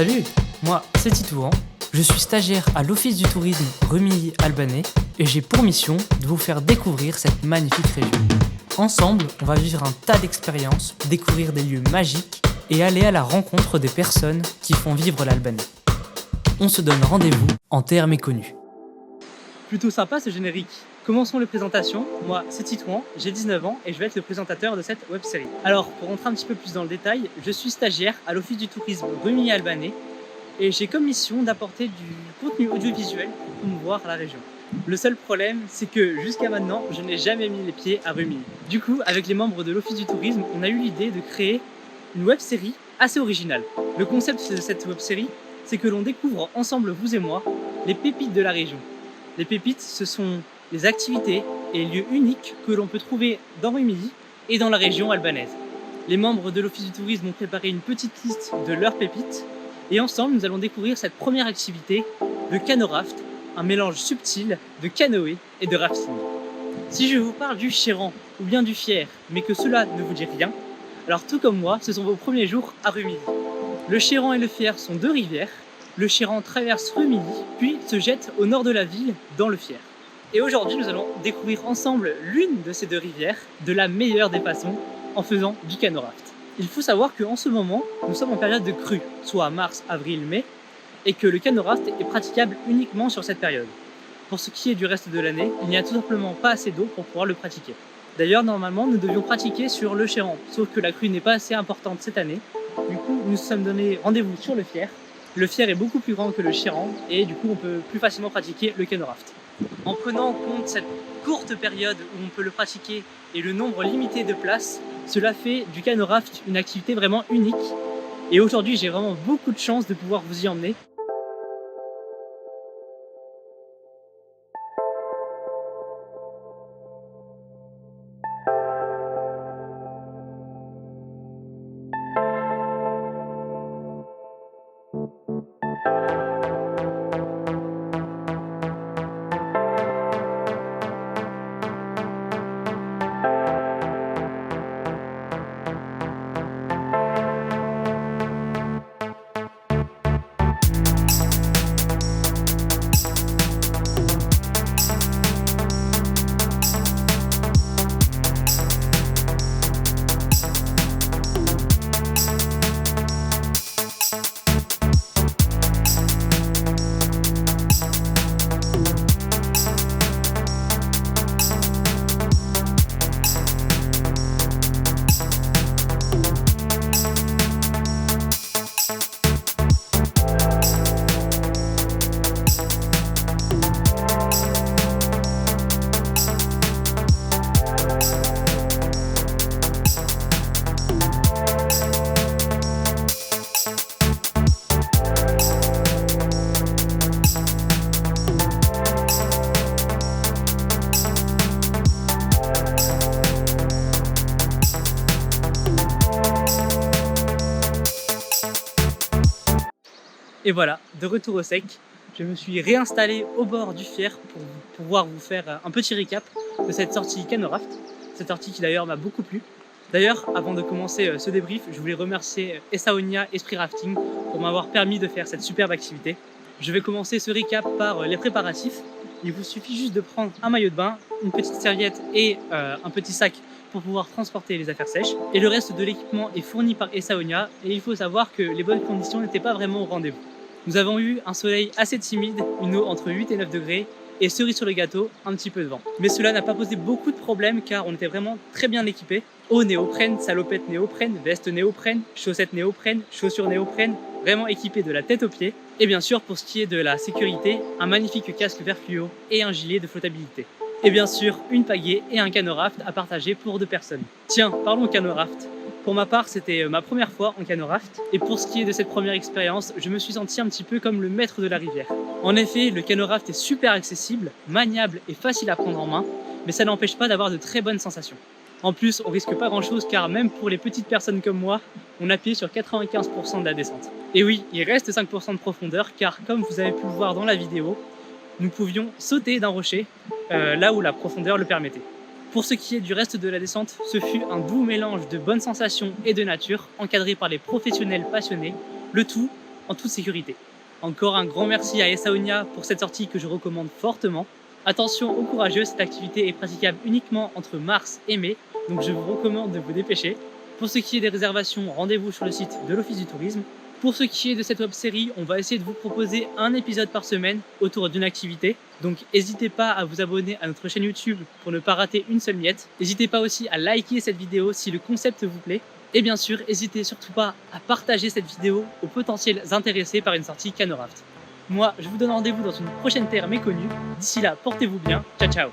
Salut, moi c'est Titouan, je suis stagiaire à l'Office du tourisme Rumilly-Albanais et j'ai pour mission de vous faire découvrir cette magnifique région. Ensemble, on va vivre un tas d'expériences, découvrir des lieux magiques et aller à la rencontre des personnes qui font vivre l'Albanais. On se donne rendez-vous en terre méconnue. Plutôt sympa ce générique. Commençons les présentations. Moi, c'est Titouan, j'ai 19 ans et je vais être le présentateur de cette web-série. Alors, pour rentrer un petit peu plus dans le détail, je suis stagiaire à l'Office du tourisme Rumilly-Albanais et j'ai comme mission d'apporter du contenu audiovisuel pour promouvoir la région. Le seul problème, c'est que jusqu'à maintenant, je n'ai jamais mis les pieds à Rumilly. Du coup, avec les membres de l'Office du tourisme, on a eu l'idée de créer une web-série assez originale. Le concept de cette web-série, c'est que l'on découvre ensemble, vous et moi, les pépites de la région. Les pépites, ce sont les activités et lieux uniques que l'on peut trouver dans Rumilly et dans la région albanaise. Les membres de l'Office du tourisme ont préparé une petite liste de leurs pépites et ensemble, nous allons découvrir cette première activité, le canoraft, un mélange subtil de canoë et de rafting. Si je vous parle du Chéran ou bien du Fier, mais que cela ne vous dit rien, alors tout comme moi, ce sont vos premiers jours à Rumilly. Le Chéran et le Fier sont deux rivières. Le Chéran traverse Rumilly, puis se jette au nord de la ville, dans le Fier. Et aujourd'hui, nous allons découvrir ensemble l'une de ces deux rivières, de la meilleure des façons, en faisant du canoraft. Il faut savoir qu'en ce moment, nous sommes en période de crue, soit mars, avril, mai, et que le canoraft est praticable uniquement sur cette période. Pour ce qui est du reste de l'année, il n'y a tout simplement pas assez d'eau pour pouvoir le pratiquer. D'ailleurs, normalement, nous devions pratiquer sur le Chéran, sauf que la crue n'est pas assez importante cette année. Du coup, nous nous sommes donné rendez-vous sur le Fier. Le Fier est beaucoup plus grand que le Chéran, et du coup, on peut plus facilement pratiquer le canoraft. En prenant en compte cette courte période où on peut le pratiquer et le nombre limité de places, cela fait du canoraft une activité vraiment unique. Et aujourd'hui, j'ai vraiment beaucoup de chance de pouvoir vous y emmener. Et voilà, de retour au sec, je me suis réinstallé au bord du Fier pour pouvoir vous faire un petit récap de cette sortie canoraft. Cette sortie qui d'ailleurs m'a beaucoup plu. D'ailleurs, avant de commencer ce débrief, je voulais remercier Essaonia Esprit Rafting pour m'avoir permis de faire cette superbe activité. Je vais commencer ce récap par les préparatifs. Il vous suffit juste de prendre un maillot de bain, une petite serviette et un petit sac pour pouvoir transporter les affaires sèches. Et le reste de l'équipement est fourni par Essaonia et il faut savoir que les bonnes conditions n'étaient pas vraiment au rendez-vous. Nous avons eu un soleil assez timide, une eau entre 8 et 9 degrés et cerise sur le gâteau, un petit peu de vent. Mais cela n'a pas posé beaucoup de problèmes car on était vraiment très bien équipés. Eau néoprène, salopette néoprène, veste néoprène, chaussettes néoprène, chaussures néoprène, vraiment équipés de la tête aux pieds. Et bien sûr, pour ce qui est de la sécurité, un magnifique casque vert fluo et un gilet de flottabilité. Et bien sûr, une pagaie et un canoraft à partager pour 2 personnes. Tiens, parlons canoraft. Pour ma part, c'était ma première fois en canoraft. Et pour ce qui est de cette première expérience, je me suis senti un petit peu comme le maître de la rivière. En effet, le canoraft est super accessible, maniable et facile à prendre en main, mais ça n'empêche pas d'avoir de très bonnes sensations. En plus, on risque pas grand chose car même pour les petites personnes comme moi, on appuie sur 95% de la descente. Et oui, il reste 5% de profondeur car comme vous avez pu le voir dans la vidéo, nous pouvions sauter d'un rocher là où la profondeur le permettait. Pour ce qui est du reste de la descente, ce fut un doux mélange de bonnes sensations et de nature, encadré par les professionnels passionnés, le tout en toute sécurité. Encore un grand merci à Essaounia pour cette sortie que je recommande fortement. Attention aux courageux, cette activité est praticable uniquement entre mars et mai, donc je vous recommande de vous dépêcher. Pour ce qui est des réservations, rendez-vous sur le site de l'Office du tourisme. Pour ce qui est de cette web-série, on va essayer de vous proposer un épisode par semaine autour d'une activité. Donc n'hésitez pas à vous abonner à notre chaîne YouTube pour ne pas rater une seule miette. N'hésitez pas aussi à liker cette vidéo si le concept vous plaît. Et bien sûr, n'hésitez surtout pas à partager cette vidéo aux potentiels intéressés par une sortie Canoraft. Moi, je vous donne rendez-vous dans une prochaine terre méconnue. D'ici là, portez-vous bien. Ciao, ciao!